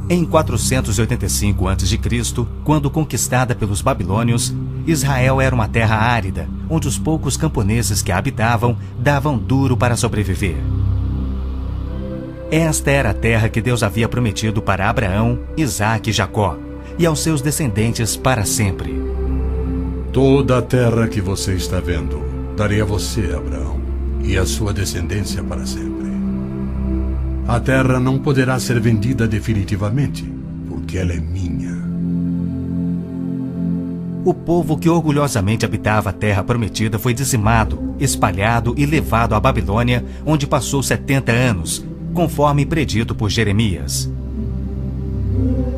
Em 485 a.C., quando conquistada pelos babilônios, Israel era uma terra árida, onde os poucos camponeses que a habitavam davam duro para sobreviver. Esta era a terra que Deus havia prometido para Abraão, Isaque e Jacó, e aos seus descendentes para sempre. Toda a terra que você está vendo, darei a você, Abraão, e a sua descendência para sempre. A terra não poderá ser vendida definitivamente, porque ela é minha. O povo que orgulhosamente habitava a terra prometida foi dizimado, espalhado e levado à Babilônia, onde passou 70 anos, conforme predito por Jeremias.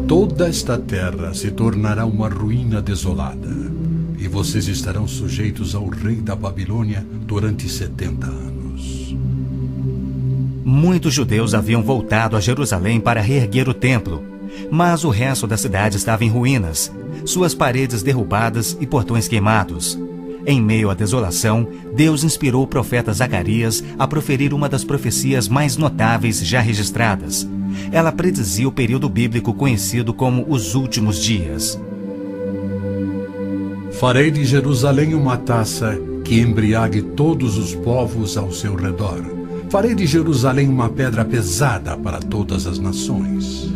Toda esta terra se tornará uma ruína desolada, e vocês estarão sujeitos ao rei da Babilônia durante 70 anos. Muitos judeus haviam voltado a Jerusalém para reerguer o templo, mas o resto da cidade estava em ruínas, suas paredes derrubadas e portões queimados. Em meio à desolação, Deus inspirou o profeta Zacarias a proferir uma das profecias mais notáveis já registradas. Ela predizia o período bíblico conhecido como os últimos dias. Farei de Jerusalém uma taça que embriague todos os povos ao seu redor. Farei de Jerusalém uma pedra pesada para todas as nações.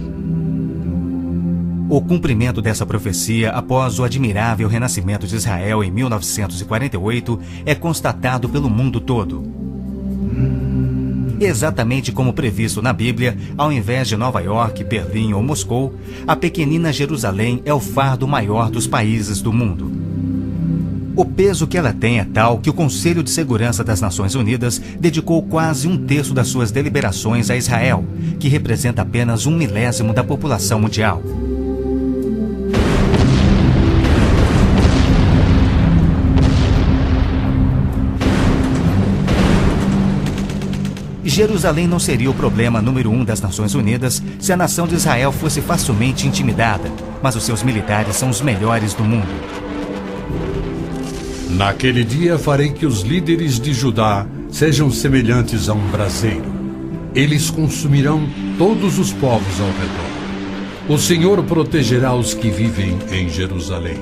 O cumprimento dessa profecia após o admirável renascimento de Israel em 1948 é constatado pelo mundo todo. Exatamente como previsto na Bíblia, ao invés de Nova York, Berlim ou Moscou, a pequenina Jerusalém é o fardo maior dos países do mundo. O peso que ela tem é tal que o Conselho de Segurança das Nações Unidas dedicou quase 1/3 das suas deliberações a Israel, que representa apenas 1/1000 da população mundial. Jerusalém não seria o problema número 1 das Nações Unidas se a nação de Israel fosse facilmente intimidada, mas os seus militares são os melhores do mundo. Naquele dia farei que os líderes de Judá sejam semelhantes a um braseiro. Eles consumirão todos os povos ao redor. O Senhor protegerá os que vivem em Jerusalém.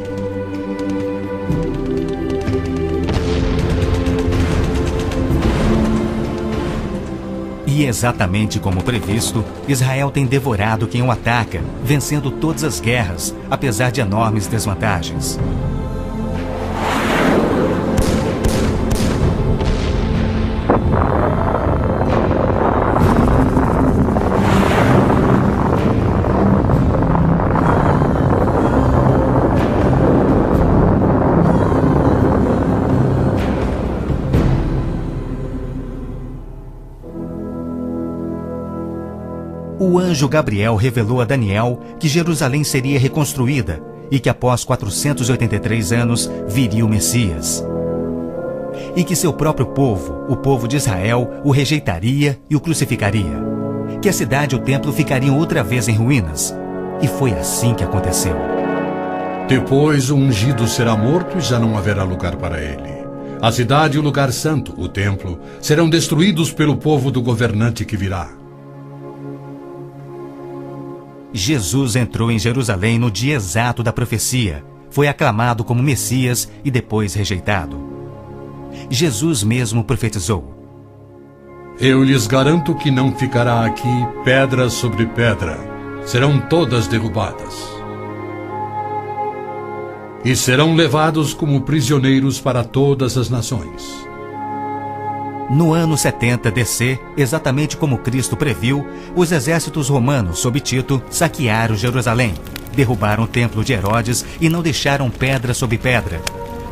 E exatamente como previsto, Israel tem devorado quem o ataca, vencendo todas as guerras, apesar de enormes desvantagens. O anjo Gabriel revelou a Daniel que Jerusalém seria reconstruída e que após 483 anos viria o Messias. E que seu próprio povo, o povo de Israel, o rejeitaria e o crucificaria. Que a cidade e o templo ficariam outra vez em ruínas. E foi assim que aconteceu. Depois o ungido será morto e já não haverá lugar para ele. A cidade e o lugar santo, o templo, serão destruídos pelo povo do governante que virá. Jesus entrou em Jerusalém no dia exato da profecia, foi aclamado como Messias e depois rejeitado. Jesus mesmo profetizou: Eu lhes garanto que não ficará aqui pedra sobre pedra, serão todas derrubadas. E serão levados como prisioneiros para todas as nações. No ano 70 DC, exatamente como Cristo previu, os exércitos romanos sob Tito saquearam Jerusalém, derrubaram o templo de Herodes e não deixaram pedra sobre pedra.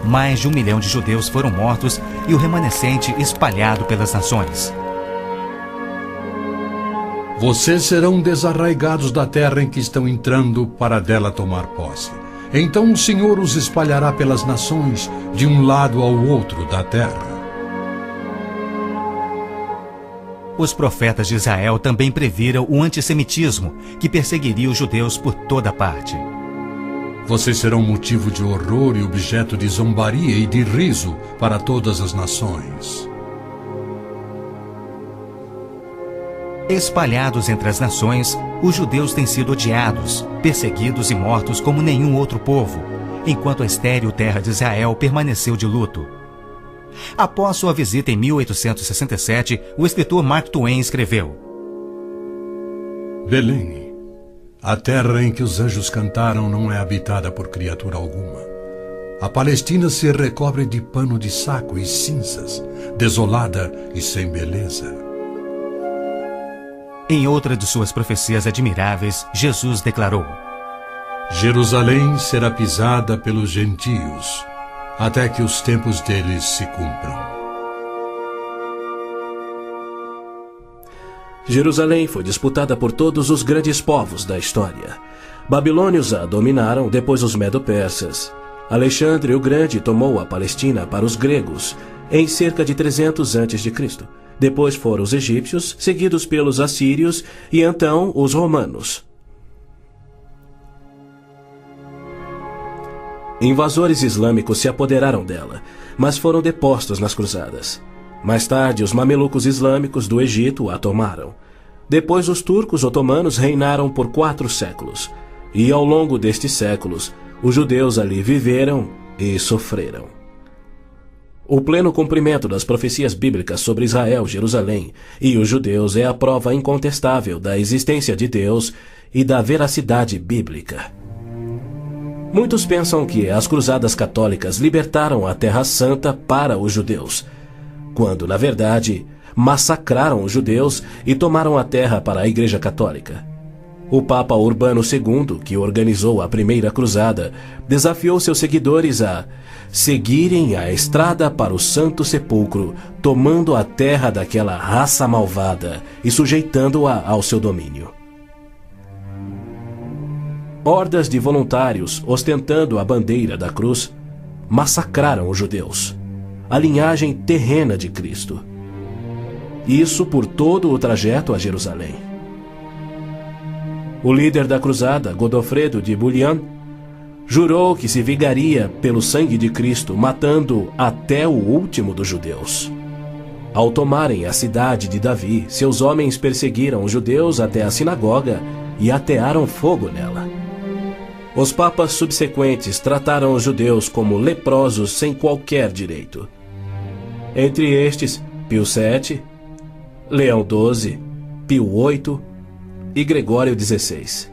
Mais de 1 milhão de judeus foram mortos e o remanescente espalhado pelas nações. Vocês serão desarraigados da terra em que estão entrando para dela tomar posse. Então o Senhor os espalhará pelas nações, de um lado ao outro da terra. Os profetas de Israel também previram o antissemitismo, que perseguiria os judeus por toda parte. Vocês serão motivo de horror e objeto de zombaria e de riso para todas as nações. Espalhados entre as nações, Os judeus têm sido odiados, perseguidos e mortos como nenhum outro povo, enquanto a estéril terra de Israel permaneceu de luto. Após sua visita em 1867, o escritor Mark Twain escreveu: Belém, a terra em que os anjos cantaram não é habitada por criatura alguma. A Palestina se recobre de pano de saco e cinzas, desolada e sem beleza. Em outra de suas profecias admiráveis, Jesus declarou: Jerusalém será pisada pelos gentios, até que os tempos deles se cumpram. Jerusalém foi disputada por todos os grandes povos da história. Babilônios a dominaram, depois os medo-persas. Alexandre o Grande tomou a Palestina para os gregos em cerca de 300 a.C. Depois foram os egípcios, seguidos pelos assírios e então os romanos. Invasores islâmicos se apoderaram dela, mas foram depostos nas cruzadas. Mais tarde, os mamelucos islâmicos do Egito a tomaram. Depois, os turcos otomanos reinaram por 4 séculos. E ao longo destes séculos, os judeus ali viveram e sofreram. O pleno cumprimento das profecias bíblicas sobre Israel, Jerusalém e os judeus é a prova incontestável da existência de Deus e da veracidade bíblica. Muitos pensam que as cruzadas católicas libertaram a Terra Santa para os judeus, quando, na verdade, massacraram os judeus e tomaram a terra para a Igreja Católica. O Papa Urbano II, que organizou a primeira cruzada, desafiou seus seguidores a seguirem a estrada para o Santo Sepulcro, tomando a terra daquela raça malvada e sujeitando-a ao seu domínio. Hordas de voluntários, ostentando a bandeira da cruz, massacraram os judeus, a linhagem terrena de Cristo. Isso por todo o trajeto a Jerusalém. O líder da cruzada, Godofredo de Bouillon, jurou que se vingaria pelo sangue de Cristo, matando até o último dos judeus. Ao tomarem a cidade de Davi, seus homens perseguiram os judeus até a sinagoga e atearam fogo nela. Os papas subsequentes trataram os judeus como leprosos sem qualquer direito. Entre estes, Pio VII, Leão XII, Pio VIII e Gregório XVI.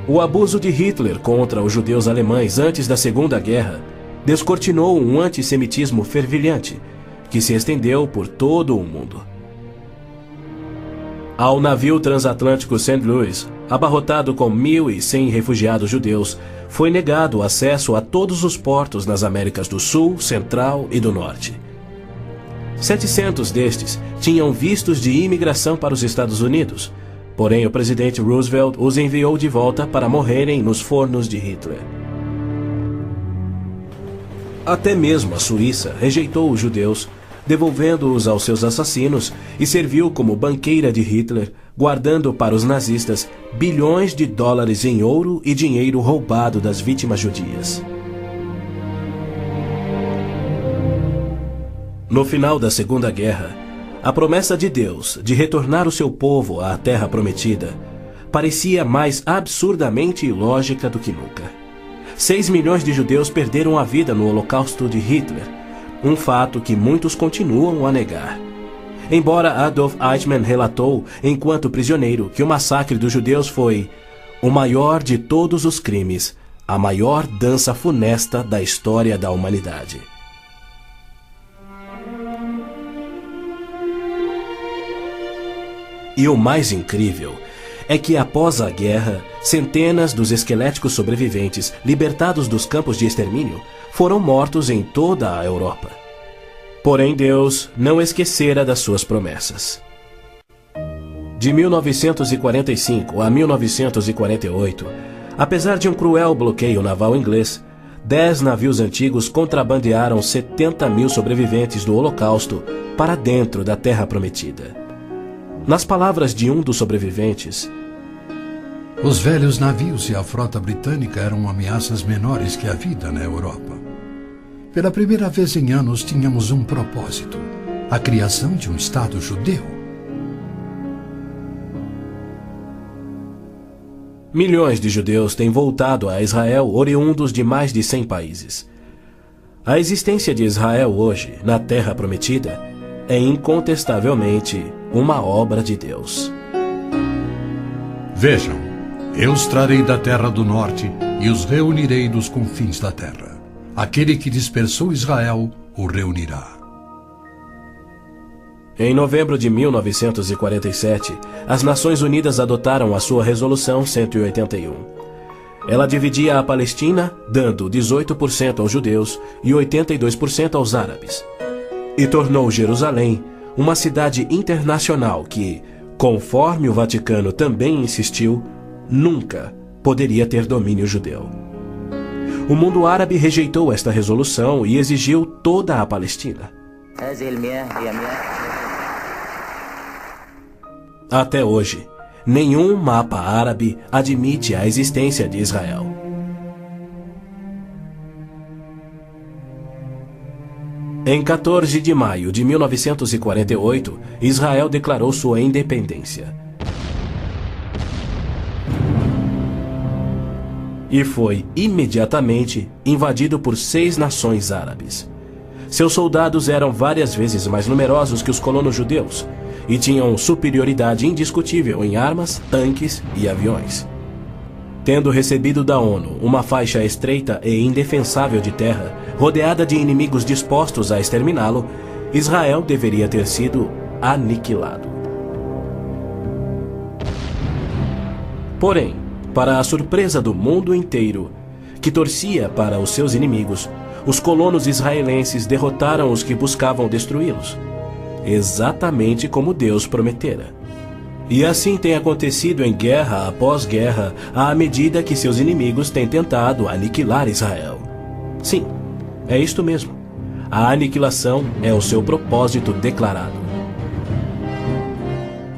O abuso de Hitler contra os judeus alemães antes da Segunda Guerra descortinou um antissemitismo fervilhante que se estendeu por todo o mundo. Ao navio transatlântico St. Louis, abarrotado com 1.100 refugiados judeus, foi negado acesso a todos os portos nas Américas do Sul, Central e do Norte. 700 destes tinham vistos de imigração para os Estados Unidos, porém o presidente Roosevelt os enviou de volta para morrerem nos fornos de Hitler. Até mesmo a Suíça rejeitou os judeus, devolvendo-os aos seus assassinos, e serviu como banqueira de Hitler, guardando para os nazistas bilhões de dólares em ouro e dinheiro roubado das vítimas judias. No final da Segunda Guerra, a promessa de Deus de retornar o seu povo à Terra Prometida parecia mais absurdamente ilógica do que nunca. 6 milhões de judeus perderam a vida no Holocausto de Hitler, um fato que muitos continuam a negar. Embora Adolf Eichmann relatou, enquanto prisioneiro, que o massacre dos judeus foi o maior de todos os crimes, a maior dança funesta da história da humanidade. E o mais incrível é que, após a guerra, centenas dos esqueléticos sobreviventes, libertados dos campos de extermínio, foram mortos em toda a Europa. Porém, Deus não esquecera das suas promessas. De 1945 a 1948, apesar de um cruel bloqueio naval inglês, 10 navios antigos contrabandearam 70 mil sobreviventes do Holocausto para dentro da Terra Prometida. Nas palavras de um dos sobreviventes, os velhos navios e a frota britânica eram ameaças menores que a vida na Europa. Pela primeira vez em anos tínhamos um propósito: a criação de um Estado judeu. Milhões de judeus têm voltado a Israel oriundos de mais de 100 países. A existência de Israel hoje, na Terra Prometida, é incontestavelmente uma obra de Deus. Vejam, eu os trarei da terra do norte e os reunirei dos confins da terra. Aquele que dispersou Israel o reunirá. Em novembro de 1947, as Nações Unidas adotaram a sua Resolução 181. Ela dividia a Palestina, dando 18% aos judeus e 82% aos árabes. E tornou Jerusalém uma cidade internacional que, conforme o Vaticano também insistiu, nunca poderia ter domínio judeu. O mundo árabe rejeitou esta resolução e exigiu toda a Palestina. Até hoje, nenhum mapa árabe admite a existência de Israel. Em 14 de maio de 1948, Israel declarou sua independência. E foi imediatamente invadido por 6 nações árabes. Seus soldados eram várias vezes mais numerosos que os colonos judeus e tinham superioridade indiscutível em armas, tanques e aviões. Tendo recebido da ONU uma faixa estreita e indefensável de terra, rodeada de inimigos dispostos a exterminá-lo, Israel deveria ter sido aniquilado. Porém, para a surpresa do mundo inteiro, que torcia para os seus inimigos, os colonos israelenses derrotaram os que buscavam destruí-los, exatamente como Deus prometera. E assim tem acontecido em guerra após guerra, à medida que seus inimigos têm tentado aniquilar Israel. Sim, é isto mesmo. A aniquilação é o seu propósito declarado.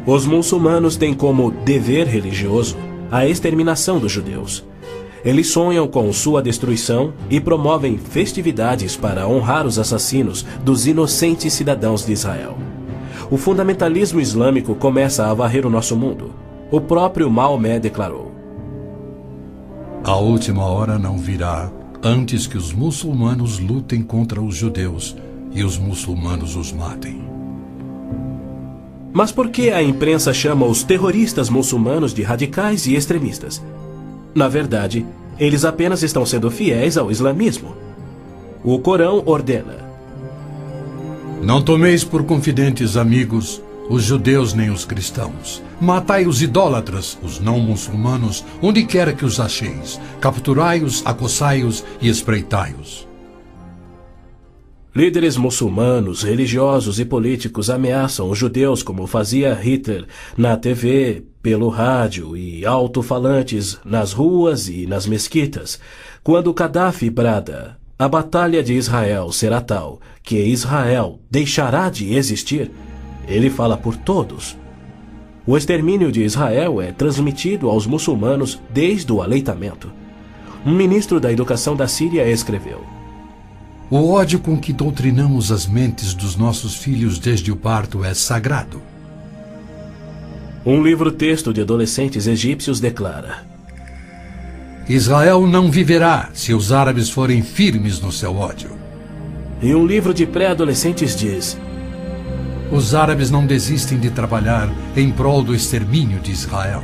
Os muçulmanos têm como dever religioso a exterminação dos judeus. Eles sonham com sua destruição e promovem festividades para honrar os assassinos dos inocentes cidadãos de Israel. O fundamentalismo islâmico começa a varrer o nosso mundo. O próprio Maomé declarou: A última hora não virá antes que os muçulmanos lutem contra os judeus e os muçulmanos os matem. Mas por que a imprensa chama os terroristas muçulmanos de radicais e extremistas? Na verdade, eles apenas estão sendo fiéis ao islamismo. O Corão ordena: Não tomeis por confidentes amigos os judeus nem os cristãos. Matai os idólatras, os não muçulmanos, onde quer que os acheis. Capturai-os, acossai-os e espreitai-os. Líderes muçulmanos, religiosos e políticos ameaçam os judeus como fazia Hitler na TV, pelo rádio e alto-falantes nas ruas e nas mesquitas. Quando Gaddafi brada: a batalha de Israel será tal que Israel deixará de existir, ele fala por todos. O extermínio de Israel é transmitido aos muçulmanos desde o aleitamento. Um ministro da educação da Síria escreveu: O ódio com que doutrinamos as mentes dos nossos filhos desde o parto é sagrado. Um livro-texto de adolescentes egípcios declara: Israel não viverá se os árabes forem firmes no seu ódio. E um livro de pré-adolescentes diz: Os árabes não desistem de trabalhar em prol do extermínio de Israel.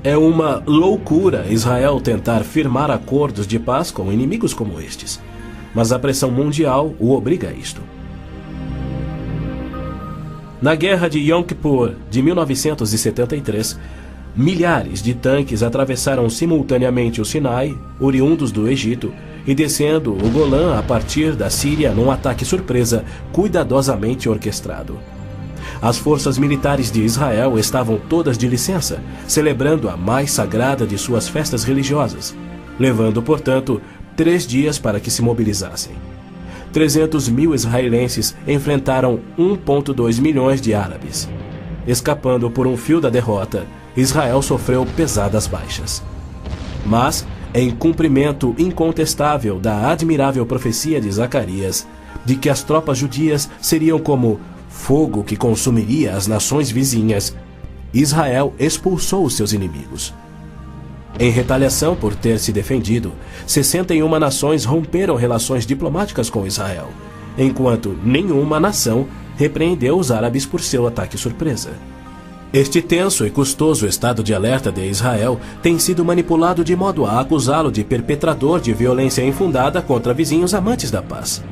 É uma loucura Israel tentar firmar acordos de paz com inimigos como estes, mas a pressão mundial o obriga a isto. Na Guerra de Yom Kippur de 1973, milhares de tanques atravessaram simultaneamente o Sinai, oriundos do Egito, e descendo o Golã a partir da Síria num ataque surpresa cuidadosamente orquestrado. As forças militares de Israel estavam todas de licença, celebrando a mais sagrada de suas festas religiosas, levando, portanto, 3 dias para que se mobilizassem. 300 mil israelenses enfrentaram 1,2 milhões de árabes. Escapando por um fio da derrota, Israel sofreu pesadas baixas. Mas, em cumprimento incontestável da admirável profecia de Zacarias, de que as tropas judias seriam como fogo que consumiria as nações vizinhas, Israel expulsou os seus inimigos. Em retaliação por ter se defendido, 61 nações romperam relações diplomáticas com Israel, enquanto nenhuma nação repreendeu os árabes por seu ataque surpresa. Este tenso e custoso estado de alerta de Israel tem sido manipulado de modo a acusá-lo de perpetrador de violência infundada contra vizinhos amantes da paz.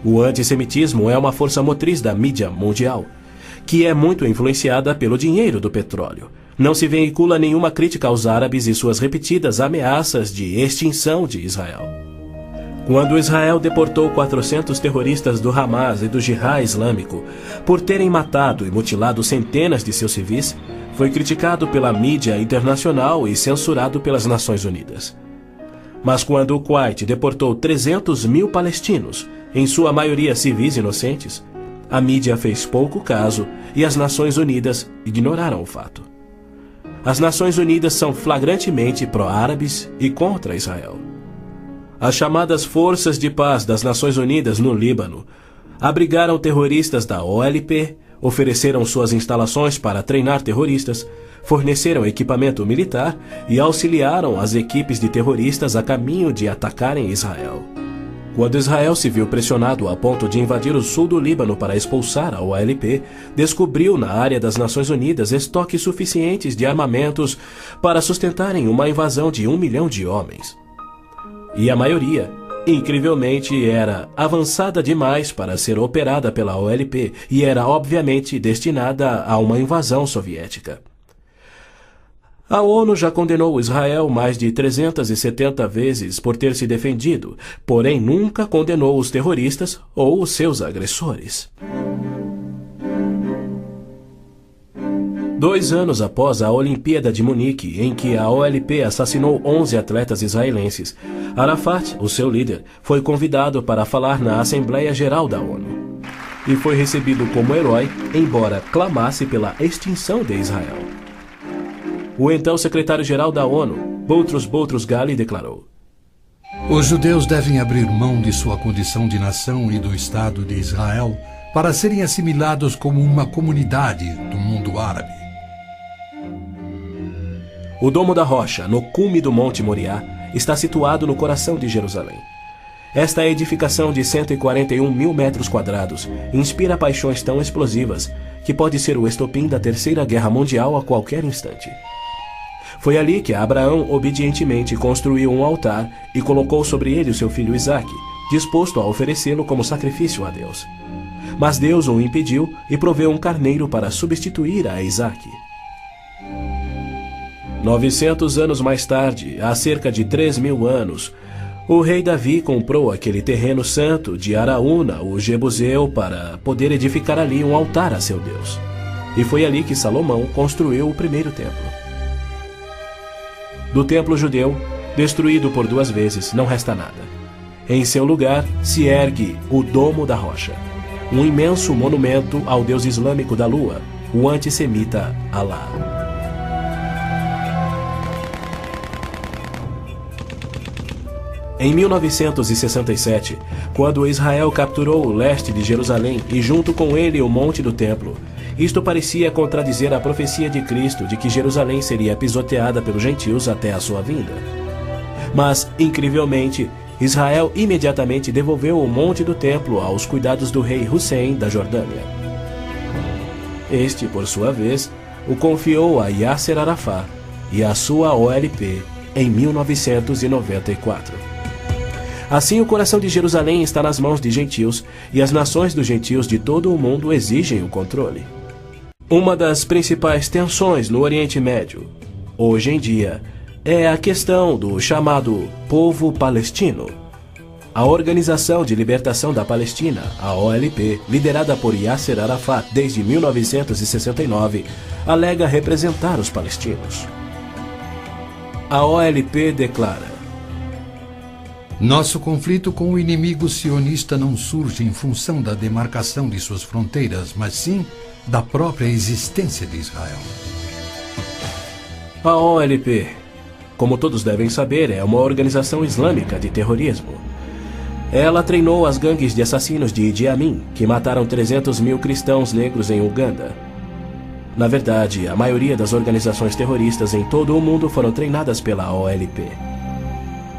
O antissemitismo é uma força motriz da mídia mundial, que é muito influenciada pelo dinheiro do petróleo. Não se veicula nenhuma crítica aos árabes e suas repetidas ameaças de extinção de Israel. Quando Israel deportou 400 terroristas do Hamas e do Jihad Islâmico por terem matado e mutilado centenas de seus civis, foi criticado pela mídia internacional e censurado pelas Nações Unidas. Mas quando o Kuwait deportou 300 mil palestinos, em sua maioria civis inocentes, a mídia fez pouco caso e as Nações Unidas ignoraram o fato. As Nações Unidas são flagrantemente pró-árabes e contra Israel. As chamadas Forças de Paz das Nações Unidas no Líbano abrigaram terroristas da OLP, ofereceram suas instalações para treinar terroristas, forneceram equipamento militar e auxiliaram as equipes de terroristas a caminho de atacarem Israel. Quando Israel se viu pressionado a ponto de invadir o sul do Líbano para expulsar a OLP, descobriu na área das Nações Unidas estoques suficientes de armamentos para sustentarem uma invasão de 1 milhão de homens. E a maioria, incrivelmente, era avançada demais para ser operada pela OLP e era obviamente destinada a uma invasão soviética. A ONU já condenou Israel mais de 370 vezes por ter se defendido, porém nunca condenou os terroristas ou os seus agressores. 2 anos após a Olimpíada de Munique, em que a OLP assassinou 11 atletas israelenses, Arafat, o seu líder, foi convidado para falar na Assembleia Geral da ONU. E foi recebido como herói, embora clamasse pela extinção de Israel. O então secretário-geral da ONU, Boutros Ghali, declarou: Os judeus devem abrir mão de sua condição de nação e do Estado de Israel para serem assimilados como uma comunidade do mundo árabe. O Domo da Rocha, no cume do Monte Moriá, está situado no coração de Jerusalém. Esta edificação de 141 mil metros quadrados inspira paixões tão explosivas que pode ser o estopim da Terceira Guerra Mundial a qualquer instante. Foi ali que Abraão obedientemente construiu um altar e colocou sobre ele o seu filho Isaque, disposto a oferecê-lo como sacrifício a Deus. Mas Deus o impediu e proveu um carneiro para substituir a Isaque. 900 anos mais tarde, há cerca de 3.000 anos, o rei Davi comprou aquele terreno santo de Araúna, o Jebuseu, para poder edificar ali um altar a seu Deus. E foi ali que Salomão construiu o primeiro templo. Do templo judeu, destruído por 2 vezes, não resta nada. Em seu lugar se ergue o Domo da Rocha, um imenso monumento ao deus islâmico da lua, o antissemita Alá. Em 1967, quando Israel capturou o leste de Jerusalém e junto com ele o Monte do Templo, isto parecia contradizer a profecia de Cristo de que Jerusalém seria pisoteada pelos gentios até a sua vinda. Mas, incrivelmente, Israel imediatamente devolveu o Monte do Templo aos cuidados do rei Hussein da Jordânia. Este, por sua vez, o confiou a Yasser Arafat e a sua OLP em 1994. Assim, o coração de Jerusalém está nas mãos de gentios e as nações dos gentios de todo o mundo exigem o controle. Uma das principais tensões no Oriente Médio, hoje em dia, é a questão do chamado povo palestino. A Organização de Libertação da Palestina, a OLP, liderada por Yasser Arafat desde 1969, alega representar os palestinos. A OLP declara: Nosso conflito com o inimigo sionista não surge em função da demarcação de suas fronteiras, mas sim da própria existência de Israel. A OLP, como todos devem saber, é uma organização islâmica de terrorismo. Ela treinou as gangues de assassinos de Idi Amin, que mataram 300 mil cristãos negros em Uganda. Na verdade, a maioria das organizações terroristas em todo o mundo foram treinadas pela OLP.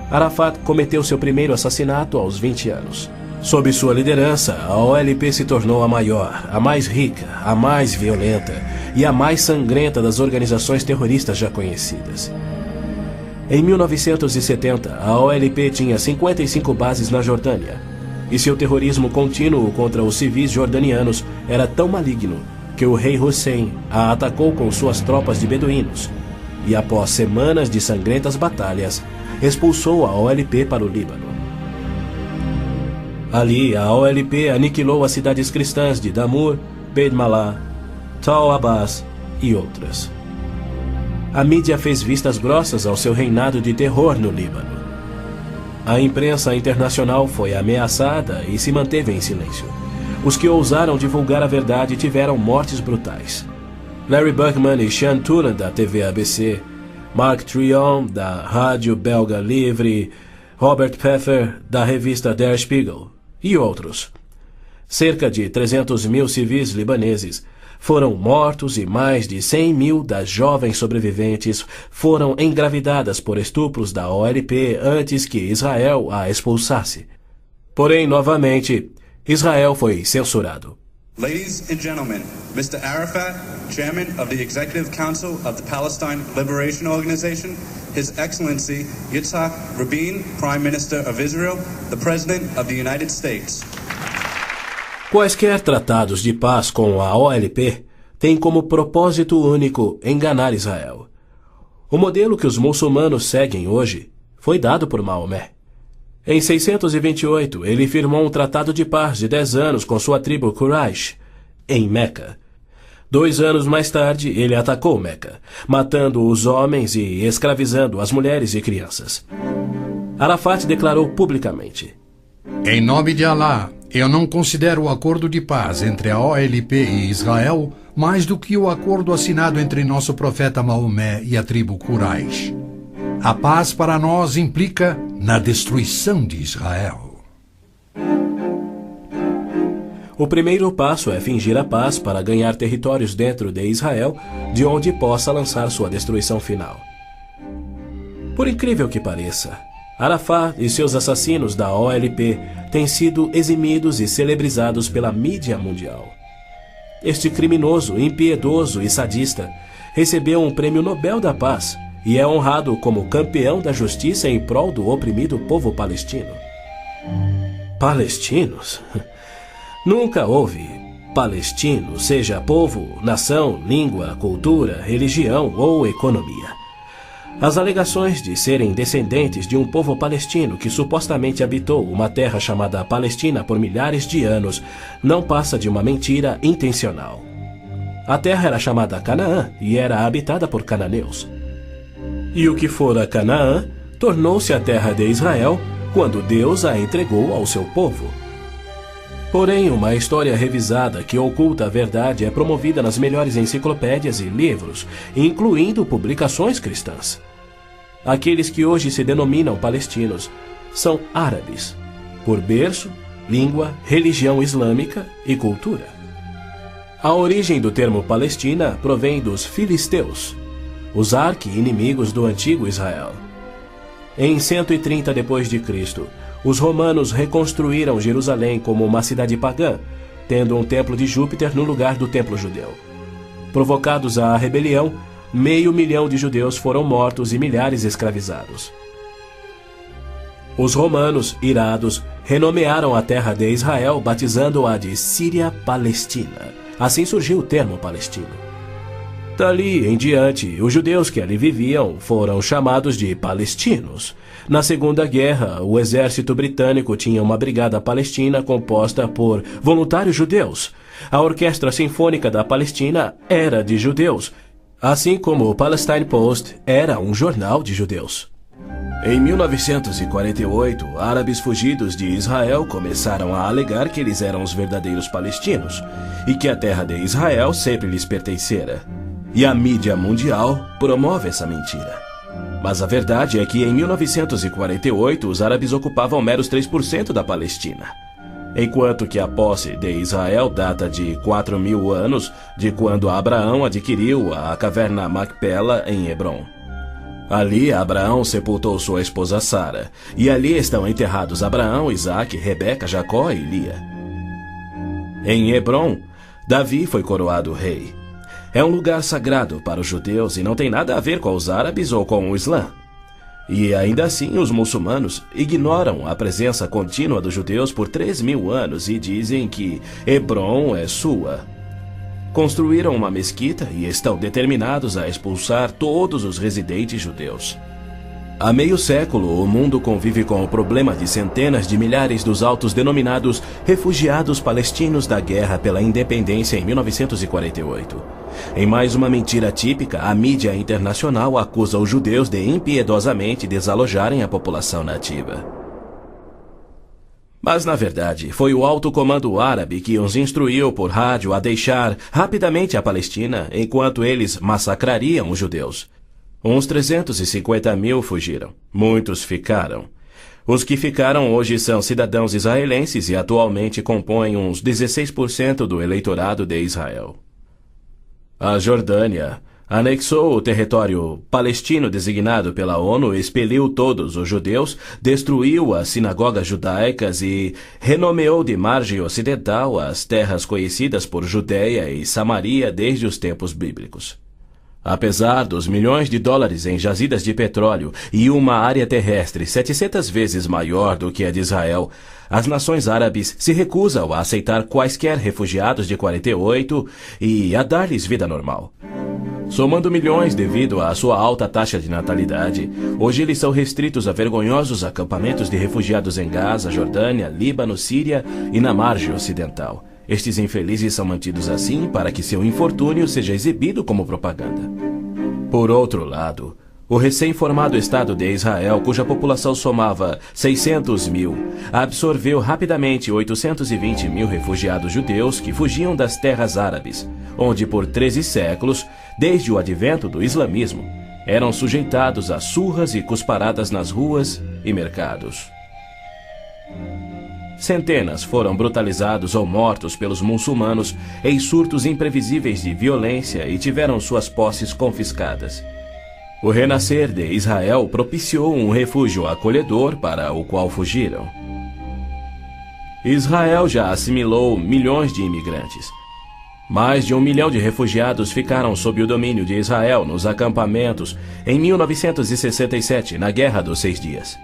Arafat cometeu seu primeiro assassinato aos 20 anos. Sob sua liderança, a OLP se tornou a maior, a mais rica, a mais violenta e a mais sangrenta das organizações terroristas já conhecidas. Em 1970, a OLP tinha 55 bases na Jordânia, e seu terrorismo contínuo contra os civis jordanianos era tão maligno que o rei Hussein a atacou com suas tropas de beduínos, e após semanas de sangrentas batalhas, expulsou a OLP para o Líbano. Ali, a OLP aniquilou as cidades cristãs de Damour, Beit Malá, Tal Abbas e outras. A mídia fez vistas grossas ao seu reinado de terror no Líbano. A imprensa internacional foi ameaçada e se manteve em silêncio. Os que ousaram divulgar a verdade tiveram mortes brutais. Larry Buckman e Sean Turan, da TV ABC, Mark Trion, da rádio belga Livre, Robert Pfeffer, da revista Der Spiegel, e outros. Cerca de 300 mil civis libaneses foram mortos e mais de 100 mil das jovens sobreviventes foram engravidadas por estupros da OLP antes que Israel a expulsasse. Porém, novamente, Israel foi censurado. Ladies and gentlemen, Mr. Arafat, Chairman of the Executive Council of the Palestine Liberation Organization, His Excellency Yitzhak Rabin, Prime Minister of Israel, the President of the United States. Quaisquer tratados de paz com a OLP têm como propósito único enganar Israel. O modelo que os muçulmanos seguem hoje foi dado por Maomé. Em 628, ele firmou um tratado de paz de 10 anos com sua tribo Quraysh, em Meca. 2 anos mais tarde, ele atacou Meca, matando os homens e escravizando as mulheres e crianças. Arafat declarou publicamente: Em nome de Alá, eu não considero o acordo de paz entre a OLP e Israel mais do que o acordo assinado entre nosso profeta Maomé e a tribo Quraysh. A paz para nós implica na destruição de Israel. O primeiro passo é fingir a paz para ganhar territórios dentro de Israel, de onde possa lançar sua destruição final. Por incrível que pareça, Arafat e seus assassinos da OLP têm sido eximidos e celebrizados pela mídia mundial. Este criminoso, impiedoso e sadista recebeu um prêmio Nobel da Paz e é honrado como campeão da justiça em prol do oprimido povo palestino. Palestinos? Nunca houve palestino, seja povo, nação, língua, cultura, religião ou economia. As alegações de serem descendentes de um povo palestino que supostamente habitou uma terra chamada Palestina por milhares de anos não passa de uma mentira intencional. A terra era chamada Canaã e era habitada por cananeus. E o que fora Canaã tornou-se a terra de Israel quando Deus a entregou ao seu povo. Porém, uma história revisada que oculta a verdade é promovida nas melhores enciclopédias e livros, incluindo publicações cristãs. Aqueles que hoje se denominam palestinos são árabes, por berço, língua, religião islâmica e cultura. A origem do termo Palestina provém dos filisteus, os arqui-inimigos do antigo Israel. Em 130 d.C., os romanos reconstruíram Jerusalém como uma cidade pagã, tendo um templo de Júpiter no lugar do templo judeu. Provocados à rebelião, 500 mil de judeus foram mortos e milhares escravizados. Os romanos, irados, renomearam a terra de Israel, batizando-a de Síria-Palestina. Assim surgiu o termo palestino. Dali em diante, os judeus que ali viviam foram chamados de palestinos. Na Segunda Guerra, o exército britânico tinha uma brigada palestina composta por voluntários judeus. A Orquestra Sinfônica da Palestina era de judeus, assim como o Palestine Post era um jornal de judeus. Em 1948, árabes fugidos de Israel começaram a alegar que eles eram os verdadeiros palestinos e que a terra de Israel sempre lhes pertencera. E a mídia mundial promove essa mentira. Mas a verdade é que em 1948 os árabes ocupavam meros 3% da Palestina. enquanto que a posse de Israel data de 4.000 anos de quando Abraão adquiriu a caverna Macpela em Hebrom. Ali Abraão sepultou sua esposa Sara, e ali estão enterrados Abraão, Isaque, Rebeca, Jacó e Lia. Em Hebrom, Davi foi coroado rei. É um lugar sagrado para os judeus e não tem nada a ver com os árabes ou com o Islã. E ainda assim os muçulmanos ignoram a presença contínua dos judeus por 3.000 anos e dizem que Hebrom é sua. Construíram uma mesquita e estão determinados a expulsar todos os residentes judeus. Há meio século, o mundo convive com o problema de centenas de milhares dos autodenominados refugiados palestinos da guerra pela independência em 1948. Em mais uma mentira típica, a mídia internacional acusa os judeus de impiedosamente desalojarem a população nativa. Mas, na verdade, foi o alto comando árabe que os instruiu por rádio a deixar rapidamente a Palestina enquanto eles massacrariam os judeus. Uns 350.000 fugiram. Muitos ficaram. Os que ficaram hoje são cidadãos israelenses e atualmente compõem uns 16% do eleitorado de Israel. A Jordânia anexou o território palestino designado pela ONU, expeliu todos os judeus, destruiu as sinagogas judaicas e renomeou de margem ocidental as terras conhecidas por Judeia e Samaria desde os tempos bíblicos. Apesar dos milhões de dólares em jazidas de petróleo e uma área terrestre 700 vezes maior do que a de Israel, as nações árabes se recusam a aceitar quaisquer refugiados de 48 e a dar-lhes vida normal. Somando milhões devido à sua alta taxa de natalidade, hoje eles são restritos a vergonhosos acampamentos de refugiados em Gaza, Jordânia, Líbano, Síria e na margem ocidental. Estes infelizes são mantidos assim para que seu infortúnio seja exibido como propaganda. Por outro lado, o recém-formado Estado de Israel, cuja população somava 600.000, absorveu rapidamente 820.000 refugiados judeus que fugiam das terras árabes, onde por 13 séculos, desde o advento do islamismo, eram sujeitados a surras e cusparadas nas ruas e mercados. Centenas foram brutalizados ou mortos pelos muçulmanos em surtos imprevisíveis de violência e tiveram suas posses confiscadas. O renascer de Israel propiciou um refúgio acolhedor para o qual fugiram. Israel já assimilou milhões de imigrantes. Mais de 1 milhão de refugiados ficaram sob o domínio de Israel nos acampamentos em 1967, na Guerra dos 6 Dias.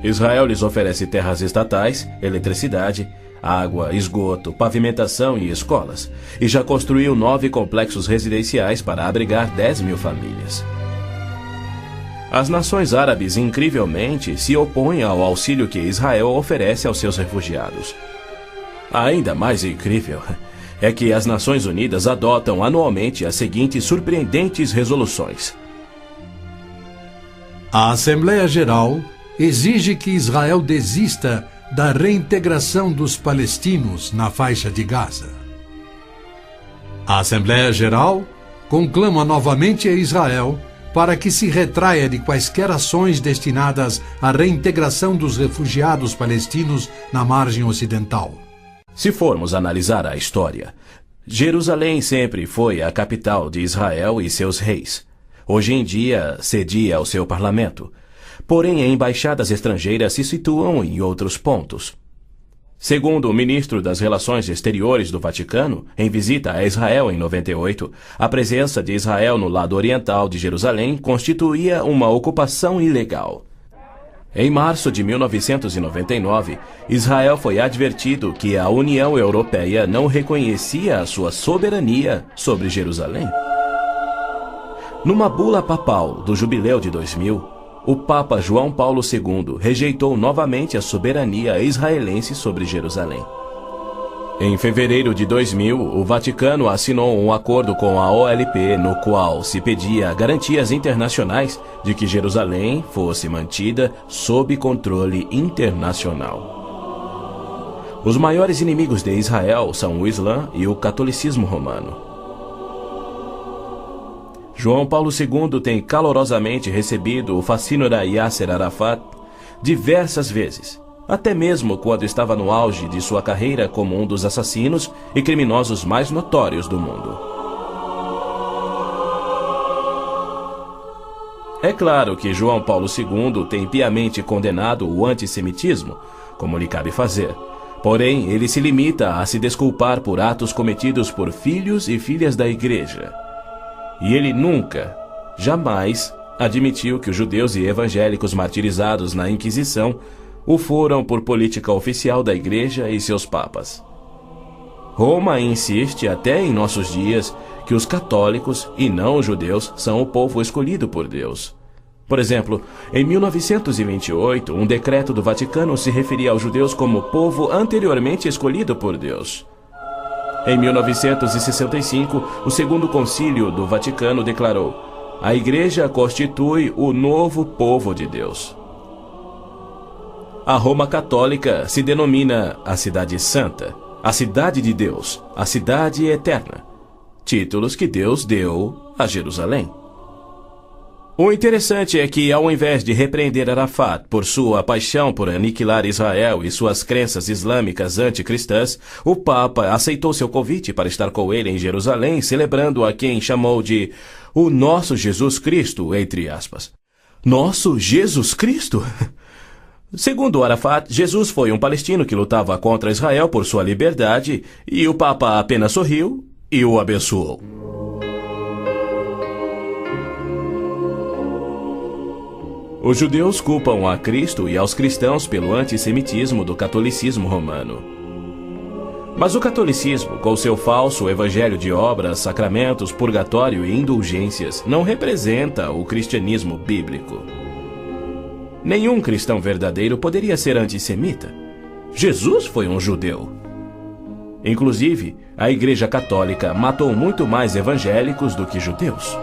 Israel lhes oferece terras estatais, eletricidade, água, esgoto, pavimentação e escolas, e já construiu 9 complexos residenciais para abrigar 10.000 famílias. As nações árabes, incrivelmente, se opõem ao auxílio que Israel oferece aos seus refugiados. Ainda mais incrível é que as Nações Unidas adotam anualmente as seguintes surpreendentes resoluções. A Assembleia Geral exige que Israel desista da reintegração dos palestinos na faixa de Gaza. A Assembleia Geral conclama novamente a Israel para que se retraia de quaisquer ações destinadas à reintegração dos refugiados palestinos na margem ocidental. Se formos analisar a história, Jerusalém sempre foi a capital de Israel e seus reis. Hoje em dia, cedia ao seu parlamento. Porém, embaixadas estrangeiras se situam em outros pontos. Segundo o ministro das Relações Exteriores do Vaticano, em visita a Israel em 98, a presença de Israel no lado oriental de Jerusalém constituía uma ocupação ilegal. Em março de 1999, Israel foi advertido que a União Europeia não reconhecia a sua soberania sobre Jerusalém. Numa bula papal do Jubileu de 2000, o Papa João Paulo II rejeitou novamente a soberania israelense sobre Jerusalém. Em fevereiro de 2000, o Vaticano assinou um acordo com a OLP no qual se pedia garantias internacionais de que Jerusalém fosse mantida sob controle internacional. Os maiores inimigos de Israel são o Islã e o catolicismo romano. João Paulo II tem calorosamente recebido o fascínora Yasser Arafat diversas vezes, até mesmo quando estava no auge de sua carreira como um dos assassinos e criminosos mais notórios do mundo. É claro que João Paulo II tem piamente condenado o antissemitismo, como lhe cabe fazer. Porém, ele se limita a se desculpar por atos cometidos por filhos e filhas da Igreja. E ele nunca, jamais, admitiu que os judeus e evangélicos martirizados na Inquisição o foram por política oficial da Igreja e seus papas. Roma insiste até em nossos dias que os católicos e não os judeus são o povo escolhido por Deus. Por exemplo, em 1928, um decreto do Vaticano se referia aos judeus como povo anteriormente escolhido por Deus. Em 1965, o Segundo Concílio do Vaticano declarou: a Igreja constitui o novo povo de Deus. A Roma Católica se denomina a Cidade Santa, a Cidade de Deus, a Cidade Eterna, títulos que Deus deu a Jerusalém. O interessante é que, ao invés de repreender Arafat por sua paixão por aniquilar Israel e suas crenças islâmicas anticristãs, o Papa aceitou seu convite para estar com ele em Jerusalém, celebrando a quem chamou de o nosso Jesus Cristo, entre aspas. Nosso Jesus Cristo? Segundo Arafat, Jesus foi um palestino que lutava contra Israel por sua liberdade, e o Papa apenas sorriu e o abençoou. Os judeus culpam a Cristo e aos cristãos pelo antissemitismo do catolicismo romano. Mas o catolicismo, com seu falso evangelho de obras, sacramentos, purgatório e indulgências, não representa o cristianismo bíblico. Nenhum cristão verdadeiro poderia ser antissemita. Jesus foi um judeu. Inclusive, a Igreja Católica matou muito mais evangélicos do que judeus.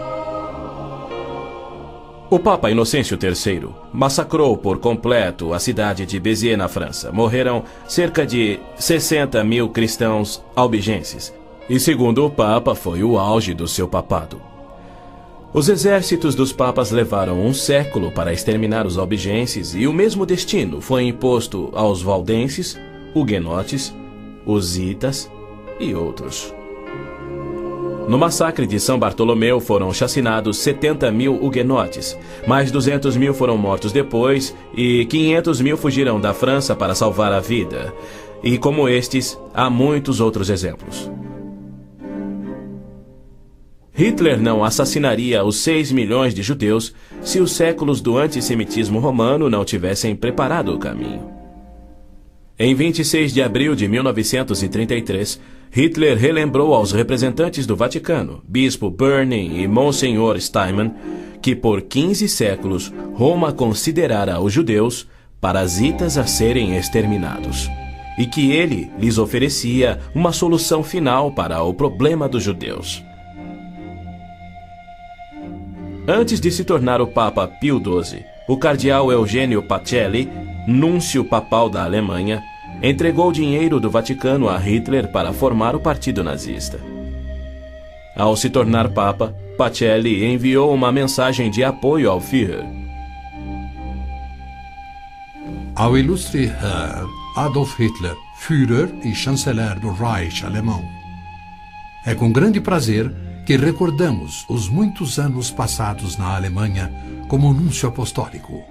O Papa Inocêncio III massacrou por completo a cidade de Béziers, na França. Morreram cerca de 60 mil cristãos albigenses. E segundo o Papa, foi o auge do seu papado. Os exércitos dos papas levaram um século para exterminar os albigenses e o mesmo destino foi imposto aos valdenses, huguenotes, husitas e outros. No massacre de São Bartolomeu foram chacinados 70 mil huguenotes, mais 200 mil foram mortos depois e 500 mil fugiram da França para salvar a vida. E como estes, há muitos outros exemplos. Hitler não assassinaria os 6 milhões de judeus se os séculos do antissemitismo romano não tivessem preparado o caminho. Em 26 de abril de 1933, Hitler relembrou aos representantes do Vaticano, Bispo Burning e Monsenhor Steinmann, que por 15 séculos Roma considerara os judeus parasitas a serem exterminados, e que ele lhes oferecia uma solução final para o problema dos judeus. Antes de se tornar o Papa Pio XII, o cardeal Eugênio Pacelli, núncio papal da Alemanha, entregou dinheiro do Vaticano a Hitler para formar o partido nazista. Ao se tornar Papa, Pacelli enviou uma mensagem de apoio ao Führer. Ao ilustre Herr Adolf Hitler, Führer e chanceler do Reich alemão. É com grande prazer que recordamos os muitos anos passados na Alemanha como núncio apostólico,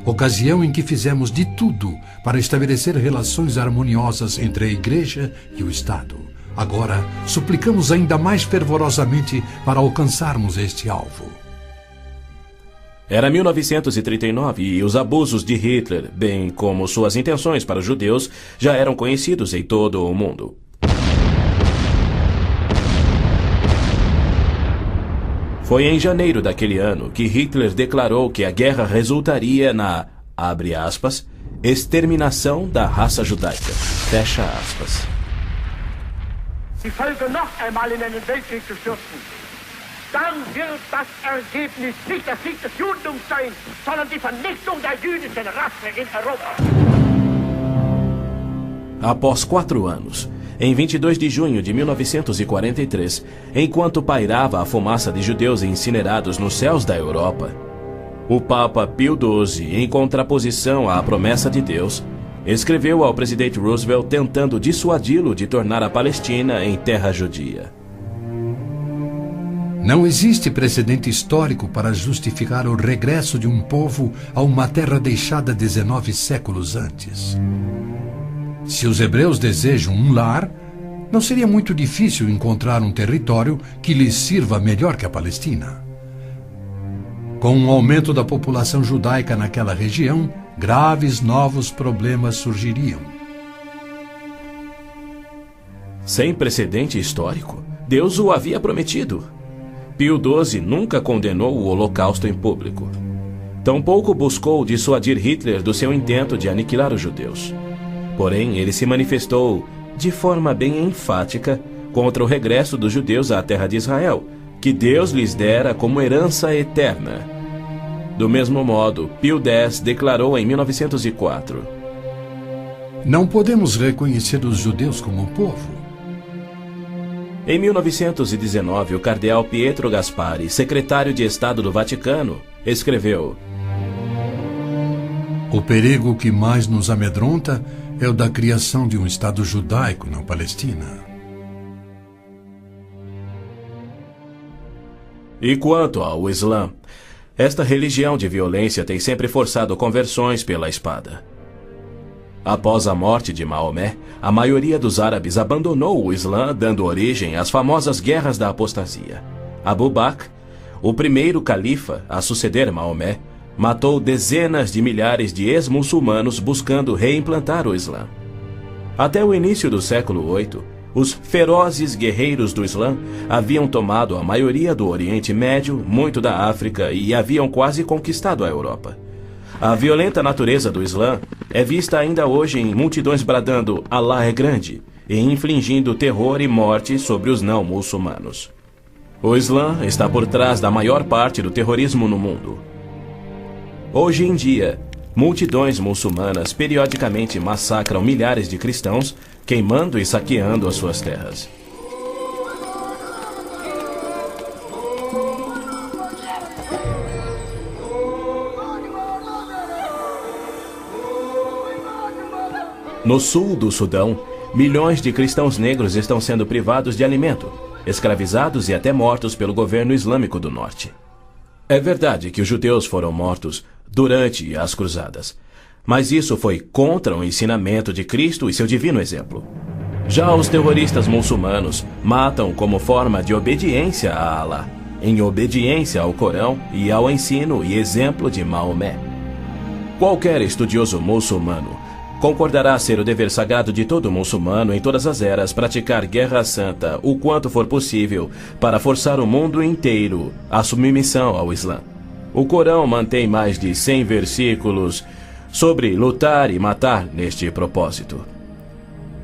ocasião em que fizemos de tudo para estabelecer relações harmoniosas entre a Igreja e o Estado. Agora, suplicamos ainda mais fervorosamente para alcançarmos este alvo. Era 1939 e os abusos de Hitler, bem como suas intenções para os judeus, já eram conhecidos em todo o mundo. Foi em janeiro daquele ano que Hitler declarou que a guerra resultaria na, abre aspas, exterminação da raça judaica, fecha aspas. Die Völker noch einmal in einen Weltkrieg zu stürzen, dann wird das Ergebnis nicht der Sieg des Judentums sein, sondern die Vernichtung der jüdischen Rasse in Europa. Após 4 anos, em 22 de junho de 1943, enquanto pairava a fumaça de judeus incinerados nos céus da Europa, o Papa Pio XII, em contraposição à promessa de Deus, escreveu ao presidente Roosevelt tentando dissuadi-lo de tornar a Palestina em terra judia. Não existe precedente histórico para justificar o regresso de um povo a uma terra deixada 19 séculos antes. Se os hebreus desejam um lar, não seria muito difícil encontrar um território que lhes sirva melhor que a Palestina. Com o aumento da população judaica naquela região, graves novos problemas surgiriam. Sem precedente histórico, Deus o havia prometido. Pio XII nunca condenou o Holocausto em público. Tampouco buscou dissuadir Hitler do seu intento de aniquilar os judeus. Porém, ele se manifestou, de forma bem enfática, contra o regresso dos judeus à terra de Israel, que Deus lhes dera como herança eterna. Do mesmo modo, Pio X declarou em 1904: Não podemos reconhecer os judeus como povo. Em 1919, o cardeal Pietro Gasparri, secretário de Estado do Vaticano, escreveu: O perigo que mais nos amedronta é o da criação de um Estado judaico na Palestina. E quanto ao Islã, esta religião de violência tem sempre forçado conversões pela espada. Após a morte de Maomé, a maioria dos árabes abandonou o Islã, dando origem às famosas Guerras da Apostasia. Abu Bakr, o primeiro califa a suceder Maomé, matou dezenas de milhares de ex-muçulmanos buscando reimplantar o Islã. Até o início do século VIII, os ferozes guerreiros do Islã haviam tomado a maioria do Oriente Médio, muito da África e haviam quase conquistado a Europa. A violenta natureza do Islã é vista ainda hoje em multidões bradando "Allah é grande" e infligindo terror e morte sobre os não-muçulmanos. O Islã está por trás da maior parte do terrorismo no mundo. Hoje em dia, multidões muçulmanas periodicamente massacram milhares de cristãos, queimando e saqueando as suas terras. No sul do Sudão, milhões de cristãos negros estão sendo privados de alimento, escravizados e até mortos pelo governo islâmico do norte. É verdade que os judeus foram mortos durante as cruzadas, mas isso foi contra o ensinamento de Cristo e seu divino exemplo. Já os terroristas muçulmanos matam como forma de obediência a Allah, em obediência ao Corão e ao ensino e exemplo de Maomé. Qualquer estudioso muçulmano concordará ser o dever sagrado de todo muçulmano em todas as eras praticar guerra santa o quanto for possível para forçar o mundo inteiro à submissão ao Islã. O Corão mantém mais de 100 versículos sobre lutar e matar neste propósito.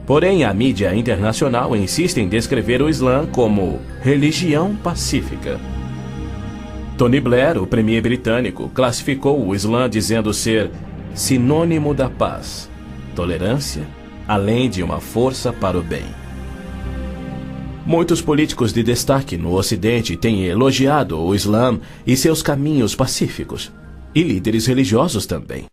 Porém, a mídia internacional insiste em descrever o Islã como religião pacífica. Tony Blair, o premier britânico, classificou o Islã dizendo ser sinônimo da paz, tolerância, além de uma força para o bem. Muitos políticos de destaque no Ocidente têm elogiado o Islã e seus caminhos pacíficos, e líderes religiosos também.